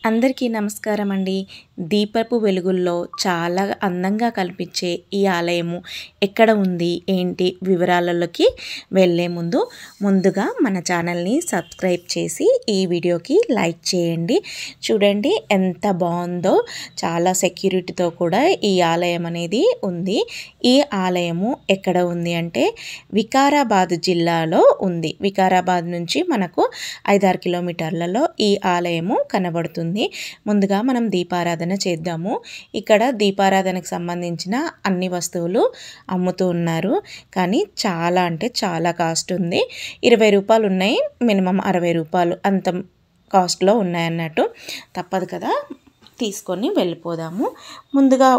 అందరికీ నమస్కారం అండి. దీపపు వెలుగుల్లో చాలా అందంగా కనిపించే ఈ ఆలయము ఎక్కడ ఉంది ఏంటి వివరాలలోకి వెళ్ళే ముందుగా మన ఛానల్ని సబ్స్క్రైబ్ చేసి ఈ వీడియోకి లైక్ చేయండి. చూడండి ఎంత బాగుందో, చాలా సెక్యూరిటీతో కూడా ఈ ఆలయం అనేది ఉంది. ఈ ఆలయము ఎక్కడ ఉంది అంటే వికారాబాద్ జిల్లాలో ఉంది. వికారాబాద్ నుంచి మనకు 5-6 కిలోమీటర్లలో ఈ ఆలయము కనబడుతుంది. ముందుగా మనం దీపారాధన చేద్దాము. ఇక్కడ దీపారాధనకు సంబంధించిన అన్ని వస్తువులు అమ్ముతూ ఉన్నారు. కానీ చాలా అంటే చాలా కాస్ట్ ఉంది. 20 రూపాయలు ఉన్నాయి, మినిమం 60 రూపాయలు అంత కాస్ట్లో ఉన్నాయన్నట్టు. తప్పదు కదా, తీసుకొని వెళ్ళిపోదాము. ముందుగా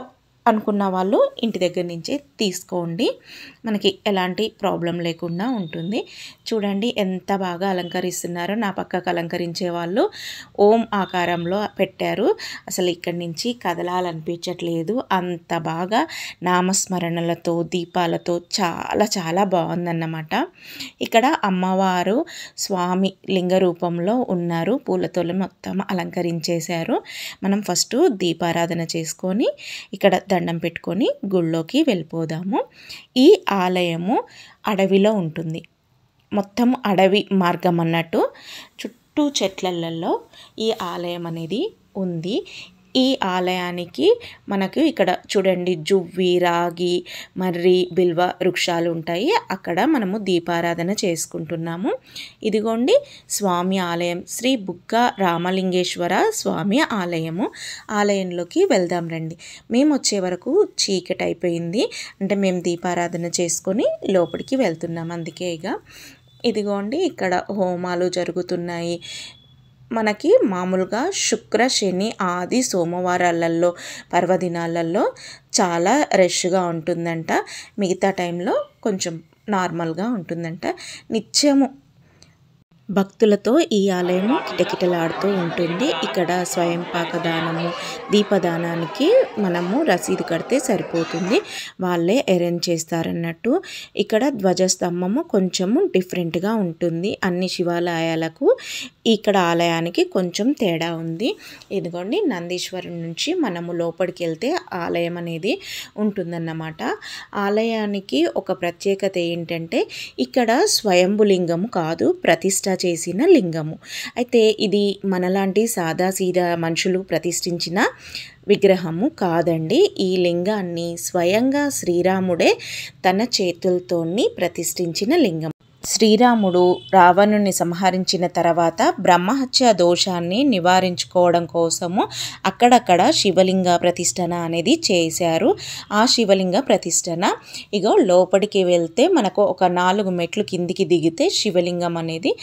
అనుకున్న వాళ్ళు ఇంటి దగ్గర నుంచే తీసుకోండి, మనకి ఎలాంటి ప్రాబ్లం లేకుండా ఉంటుంది. చూడండి ఎంత బాగా అలంకరిస్తున్నారో. నా పక్కకు అలంకరించే వాళ్ళు ఓం ఆకారంలో పెట్టారు. అసలు ఇక్కడి నుంచి కదలాలనిపించట్లేదు, అంత బాగా నామస్మరణలతో దీపాలతో చాలా చాలా బాగుందన్నమాట. ఇక్కడ అమ్మవారు స్వామి లింగ రూపంలో ఉన్నారు. పూలతో మొత్తం అలంకరించేశారు. మనం ఫస్ట్ దీపారాధన చేసుకొని ఇక్కడ దండం పెట్టుకొని గుళ్ళోకి వెళ్ళిపోదాము. ఈ ఆలయము అడవిలో ఉంటుంది. మొత్తం అడవి మార్గం అన్నట్టు, చుట్టూ చెట్లల్లో ఈ ఆలయం అనేది ఉంది. ఈ ఆలయానికి మనకు ఇక్కడ చూడండి జువ్వి, రాగి, మర్రి, బిల్వ వృక్షాలు ఉంటాయి. అక్కడ మనము దీపారాధన చేసుకుంటున్నాము. ఇదిగోండి స్వామి ఆలయం, శ్రీ బుగ్గ రామలింగేశ్వర స్వామి ఆలయము. ఆలయంలోకి వెళ్దాం రండి. మేము వచ్చే వరకు చీకటి అయిపోయింది, అంటే మేము దీపారాధన చేసుకొని లోపలికి వెళ్తున్నాం. అందుకే ఇదిగోండి ఇక్కడ హోమాలు జరుగుతున్నాయి. మనకి మామూలుగా శుక్ర, శని, ఆది, సోమవారాలలో పర్వదినాలలో చాలా రష్గా ఉంటుందంట. మిగతా టైంలో కొంచెం నార్మల్గా ఉంటుందంట. నిత్యము భక్తులతో ఈ ఆలయం కిటకిటలాడుతూ ఉంటుంది. ఇక్కడ స్వయం పాక దానము, దీపదానానికి మనము రసీదు కడితే సరిపోతుంది, వాళ్ళే అరేంజ్ చేస్తారన్నట్టు. ఇక్కడ ధ్వజస్తంభము కొంచెము డిఫరెంట్గా ఉంటుంది. అన్ని శివాలయాలకు ఇక్కడ ఆలయానికి కొంచెం తేడా ఉంది. ఇదిగోండి నందీశ్వరం నుంచి మనము లోపలికి వెళ్తే ఆలయం అనేది ఉంటుందన్నమాట. ఆలయానికి ఒక ప్రత్యేకత ఏంటంటే ఇక్కడ స్వయంభులింగము కాదు, ప్రతిష్ట చేసిన లింగము. అయితే ఇది మనలాంటి సాదాసీదా మనుషులు ప్రతిష్ఠించిన విగ్రహము కాదండి. ఈ లింగాన్ని స్వయంగా శ్రీరాముడే తన చేతులతోని ప్రతిష్ఠించిన లింగం. శ్రీరాముడు రావణుని సంహరించిన తర్వాత బ్రహ్మహత్య దోషాన్ని నివారించుకోవడం కోసము అక్కడక్కడ శివలింగ ప్రతిష్టన అనేది చేశారు. ఆ శివలింగ ప్రతిష్టన లోపలికి వెళ్తే మనకు ఒక 4 మెట్లు కిందికి దిగితే శివలింగం అనేది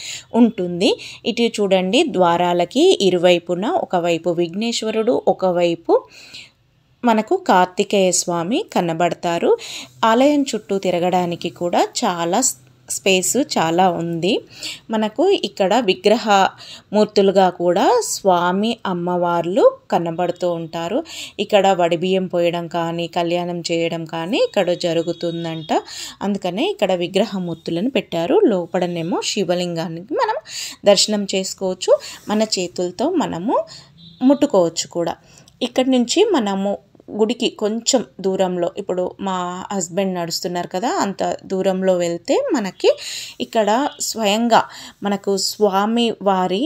ఉంటుంది. ఇటు చూడండి ద్వారాలకి ఇరువైపున, ఒకవైపు విఘ్నేశ్వరుడు, ఒకవైపు మనకు కార్తికేయ స్వామి కనబడతారు. ఆలయం చుట్టూ తిరగడానికి కూడా చాలా స్పేస్ చాలా ఉంది. మనకు ఇక్కడ విగ్రహ మూర్తులుగా కూడా స్వామి అమ్మవార్లు కనబడుతూ ఉంటారు. ఇక్కడ వడిబియ్యం పోయడం కానీ కళ్యాణం చేయడం కానీ ఇక్కడ జరుగుతుందంట. అందుకనే ఇక్కడ విగ్రహమూర్తులను పెట్టారు. లోపలనేమో శివలింగానికి మనం దర్శనం చేసుకోవచ్చు, మన చేతులతో మనము ముట్టుకోవచ్చు కూడా. ఇక్కడి నుంచి మనము గుడికి కొంచెం దూరంలో, ఇప్పుడు మా హస్బెండ్ నడుస్తున్నారు కదా, అంత దూరంలో వెళ్తే మనకి ఇక్కడ స్వయంగా మనకు స్వామి వారి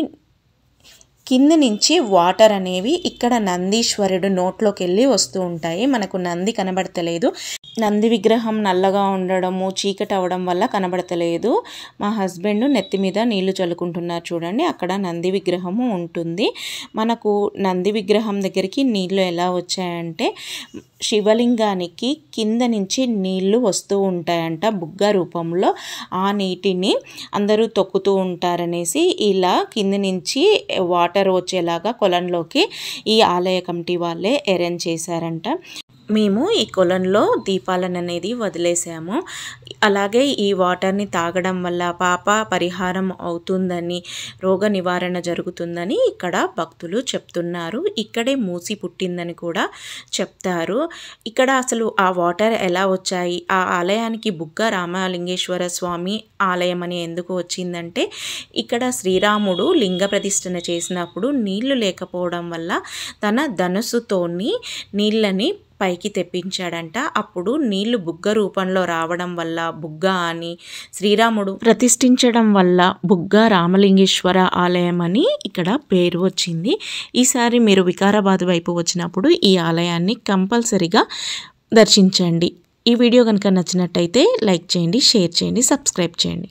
కింద నుంచి వాటర్ అనేవి ఇక్కడ నందీశ్వరుడు నోట్లోకి వెళ్ళి వస్తూ ఉంటాయి. మనకు నంది కనబడతలేదు, నంది విగ్రహం నల్లగా ఉండడము, చీకటి అవ్వడం వల్ల కనబడతలేదు. మా హస్బెండ్ నెత్తి మీద నీళ్లు చల్లుకుంటున్నారు చూడండి, అక్కడ నంది విగ్రహము ఉంటుంది. మనకు నంది విగ్రహం దగ్గరికి నీళ్లు ఎలా వచ్చాయంటే శివలింగానికి కింద నుంచి నీళ్లు వస్తూ ఉంటాయంట బుగ్గ రూపంలో. ఆ నీటిని అందరూ తొక్కుతూ ఉంటారనేసి ఇలా కింద నుంచి వాటర్ వచ్చేలాగా కొలంలోకి ఈ ఆలయ కమిటీ వాళ్ళే అరేంజ్ చేశారంట. మేము ఈ కొలంలో దీపాలను అనేది వదిలేసాము. అలాగే ఈ వాటర్ని తాగడం వల్ల పాప పరిహారం అవుతుందని, రోగ నివారణ జరుగుతుందని ఇక్కడ భక్తులు చెప్తున్నారు. ఇక్కడే మూసి పుట్టిందని కూడా చెప్తారు. ఇక్కడ అసలు ఆ వాటర్ ఎలా వచ్చాయి, ఆ ఆలయానికి బుగ్గ రామలింగేశ్వర స్వామి ఆలయం అని ఎందుకు వచ్చిందంటే, ఇక్కడ శ్రీరాముడు లింగ ప్రతిష్ఠన చేసినప్పుడు నీళ్లు లేకపోవడం వల్ల తన ధనుస్సుతోని నీళ్ళని పైకి తెప్పించాడంట. అప్పుడు నీళ్లు బుగ్గ రూపంలో రావడం వల్ల బుగ్గ అని, శ్రీరాముడు ప్రతిష్ఠించడం వల్ల బుగ్గ రామలింగేశ్వర ఆలయం అని ఇక్కడ పేరు వచ్చింది. ఈసారి మీరు వికారాబాద్ వైపు వచ్చినప్పుడు ఈ ఆలయాన్ని కంపల్సరిగా దర్శించండి. ఈ వీడియో కనుక నచ్చినట్టయితే లైక్ చేయండి, షేర్ చేయండి, సబ్స్క్రైబ్ చేయండి.